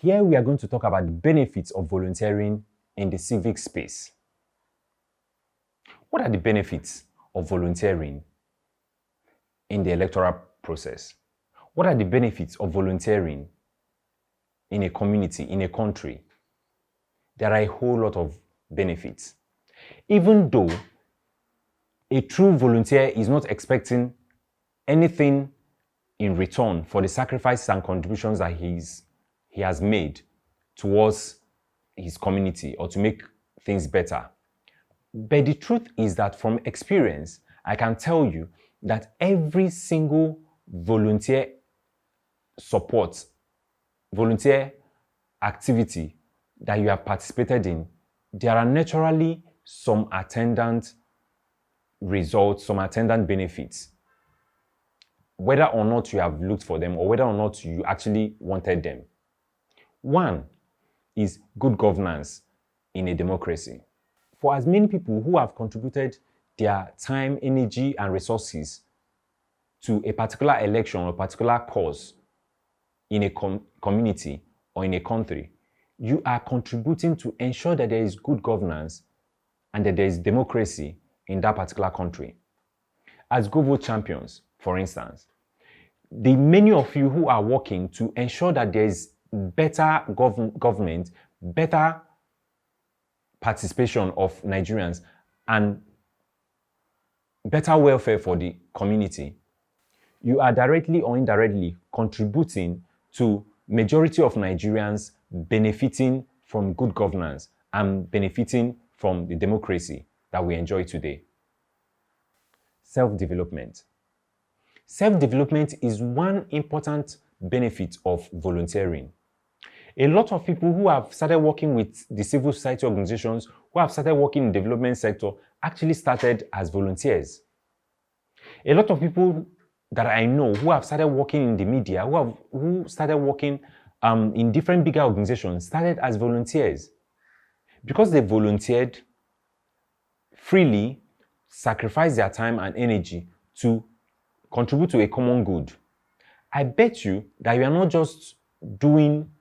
Here we are going to talk about the benefits of volunteering in the civic space. What are the benefits of volunteering in the electoral process? What are the benefits of volunteering in a community, in a country? There are a whole lot of benefits. Even though a true volunteer is not expecting anything in return for the sacrifices and contributions that he has made towards his community or to make things better. But the truth is that from experience, I can tell you that every single volunteer support, volunteer activity that you have participated in, there are naturally some attendant results, some attendant benefits, whether or not you have looked for them or whether or not you actually wanted them. One is good governance in a democracy. For as many people who have contributed their time, energy, and resources to a particular election or a particular cause in a community or in a country, you are contributing to ensure that there is good governance and that there is democracy in that particular country. As GoVote champions, for instance, the many of you who are working to ensure that there is better government, better participation of Nigerians, and better welfare for the community, you are directly or indirectly contributing to majority of Nigerians benefiting from good governance and benefiting from the democracy that we enjoy today. Self-development. Self-development is one important benefit of volunteering. A lot of people who have started working with the civil society organizations, who have started working in the development sector, actually started as volunteers. A lot of people that I know who have started working in the media, who started working in different bigger organizations, started as volunteers. Because they volunteered freely, sacrificed their time and energy to contribute to a common good. I bet you that you are not just doing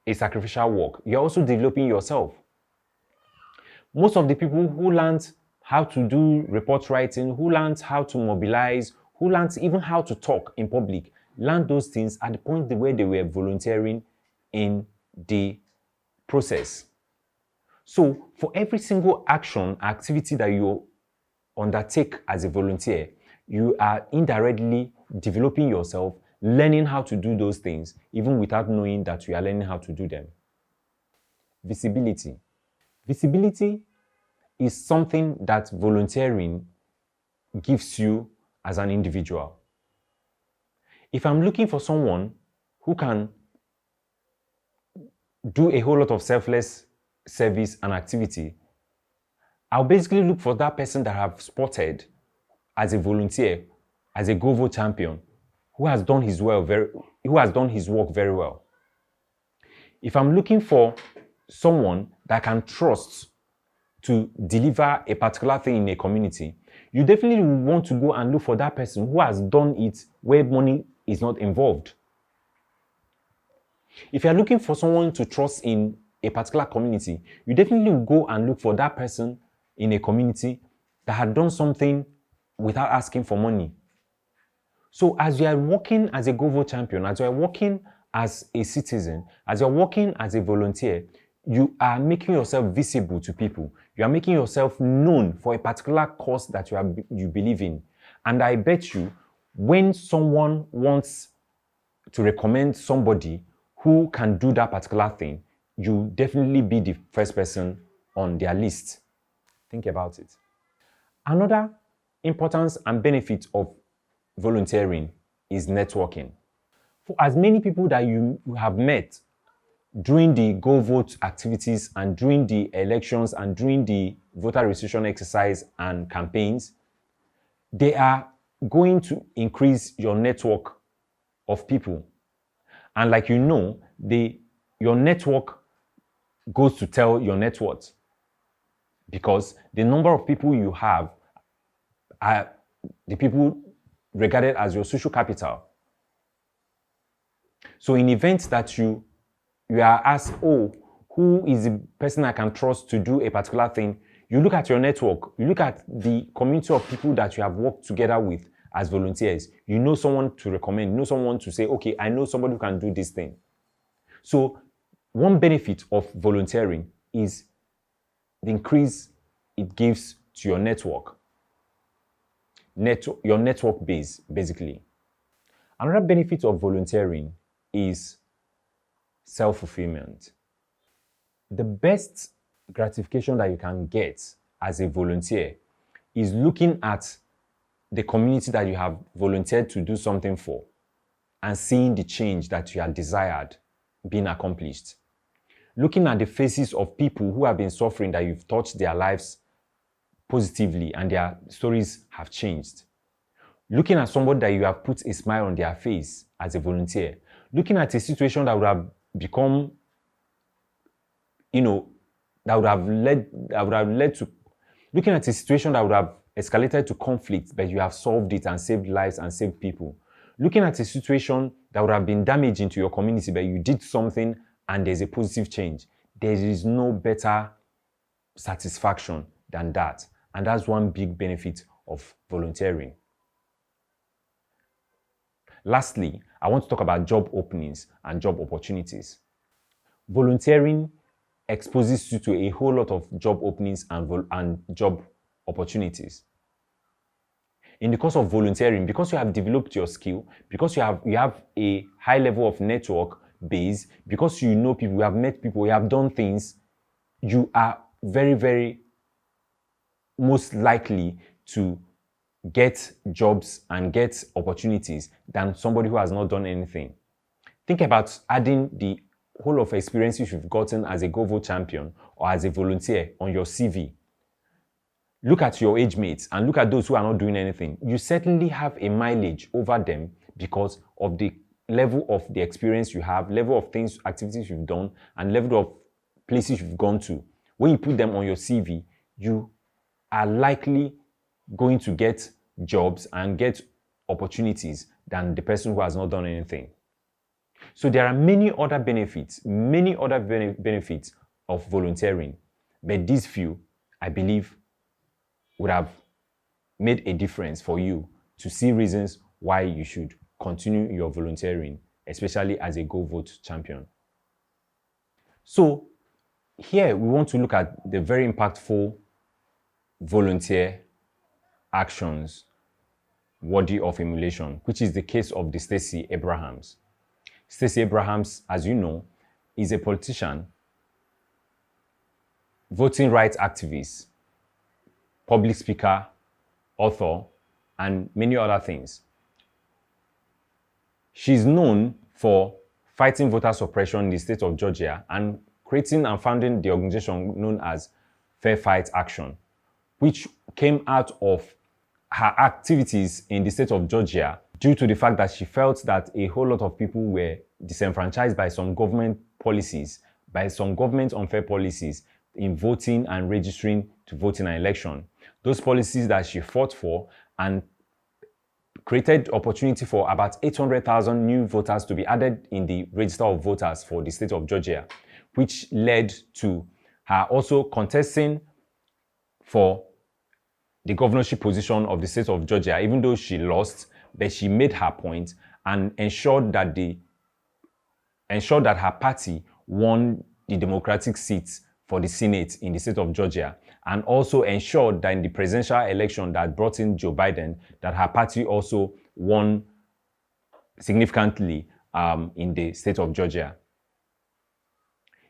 a sacrificial work, you're also developing yourself. Most of the people who learned how to do report writing, who learned how to mobilize, who learned even how to talk in public, learned those things at the point where they were volunteering in the process. So for every single action, activity that you undertake as a volunteer, you are indirectly developing yourself, learning how to do those things, even without knowing that you are learning how to do them. Visibility. Visibility is something that volunteering gives you as an individual. If I'm looking for someone who can do a whole lot of selfless service and activity, I'll basically look for that person that I've spotted as a volunteer, as a GoVote champion, who has done his work very well. If I'm looking for someone that I can trust to deliver a particular thing in a community, you definitely want to go and look for that person who has done it where money is not involved. If you're looking for someone to trust in a particular community, you definitely go and look for that person in a community that had done something without asking for money. So as you are working as a GoVote champion, as you are working as a citizen, as you are working as a volunteer, you are making yourself visible to people. You are making yourself known for a particular cause that you believe in. And I bet you, when someone wants to recommend somebody who can do that particular thing, you definitely be the first person on their list. Think about it. Another importance and benefit of volunteering is networking. For as many people that you have met during the GoVote activities and during the elections and during the voter registration exercise and campaigns, they are going to increase your network of people. And like you know, your network goes to tell your net worth, because the number of people you have are the people regarded as your social capital. So in events that you you are asked, oh, who is the person I can trust to do a particular thing? You look at your network, you look at the community of people that you have worked together with as volunteers. You know someone to recommend, you know someone to say, okay, I know somebody who can do this thing. So one benefit of volunteering is the increase it gives to your network, your network base, basically. Another benefit of volunteering is self-fulfillment. The best gratification that you can get as a volunteer is looking at the community that you have volunteered to do something for and seeing the change that you had desired being accomplished. Looking at the faces of people who have been suffering, that you've touched their lives positively and their stories have changed. Looking at somebody that you have put a smile on their face as a volunteer. Looking at a situation that would have become, that would have led to, looking at a situation that would have escalated to conflict, but you have solved it and saved lives and saved people. Looking at a situation that would have been damaging to your community, but you did something and there's a positive change. There is no better satisfaction than that. And that's one big benefit of volunteering. Lastly, I want to talk about job openings and job opportunities. Volunteering exposes you to a whole lot of job openings and job opportunities. In the course of volunteering, because you have developed your skill, because you have a high level of network base, because you know people, you have met people, you have done things, you are very, very most likely to get jobs and get opportunities than somebody who has not done anything. Think about adding the whole of experiences you've gotten as a GoVote champion or as a volunteer on your CV. Look at your age mates and look at those who are not doing anything. You certainly have a mileage over them because of the level of the experience you have, level of things, activities you've done, and level of places you've gone to. When you put them on your CV, you are likely going to get jobs and get opportunities than the person who has not done anything. So there are many other benefits of volunteering, but these few, I believe, would have made a difference for you to see reasons why you should continue your volunteering, especially as a GoVote champion. So here we want to look at the very impactful volunteer actions worthy of emulation, which is the case of the Stacey Abrahams. Stacey Abrahams, as you know, is a politician, voting rights activist, public speaker, author, and many other things. She's known for fighting voter suppression in the state of Georgia and creating and founding the organization known as Fair Fight Action, which came out of her activities in the state of Georgia due to the fact that she felt that a whole lot of people were disenfranchised by some government policies, by some government unfair policies in voting and registering to vote in an election. Those policies that she fought for and created opportunity for about 800,000 new voters to be added in the register of voters for the state of Georgia, which led to her also contesting for the governorship position of the state of Georgia, even though she lost, but she made her point and ensured that her party won the Democratic seats for the Senate in the state of Georgia, and also ensured that in the presidential election that brought in Joe Biden, that her party also won significantly in the state of Georgia.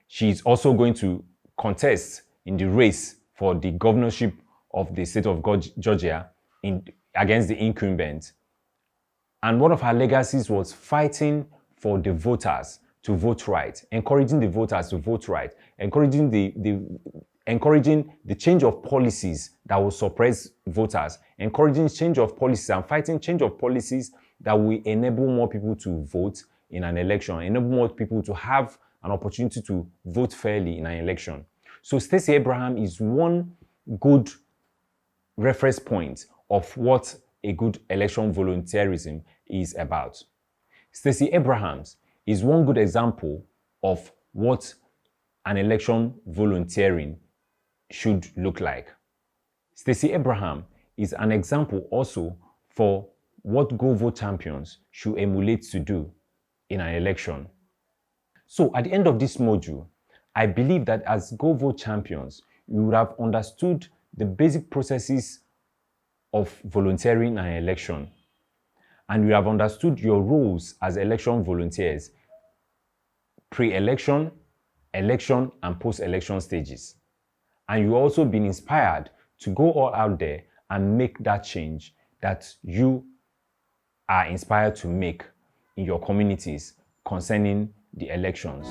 She's also going to contest in the race for the governorship of the state of Georgia against the incumbent. And one of her legacies was fighting for the voters to vote right, encouraging the voters to vote right, encouraging the change of policies that will suppress voters, encouraging change of policies and fighting change of policies that will enable more people to vote in an election, enable more people to have an opportunity to vote fairly in an election. So Stacey Abraham is one good reference point of what a good election volunteerism is about. Stacey Abrahams is one good example of what an election volunteering should look like. Stacey Abraham is an example also for what Go Vote champions should emulate to do in an election. So at the end of this module, I believe that as Go Vote champions, you would have understood the basic processes of volunteering in an election, and you have understood your roles as election volunteers, pre-election, election, and post-election stages. And you've also been inspired to go all out there and make that change that you are inspired to make in your communities concerning the elections.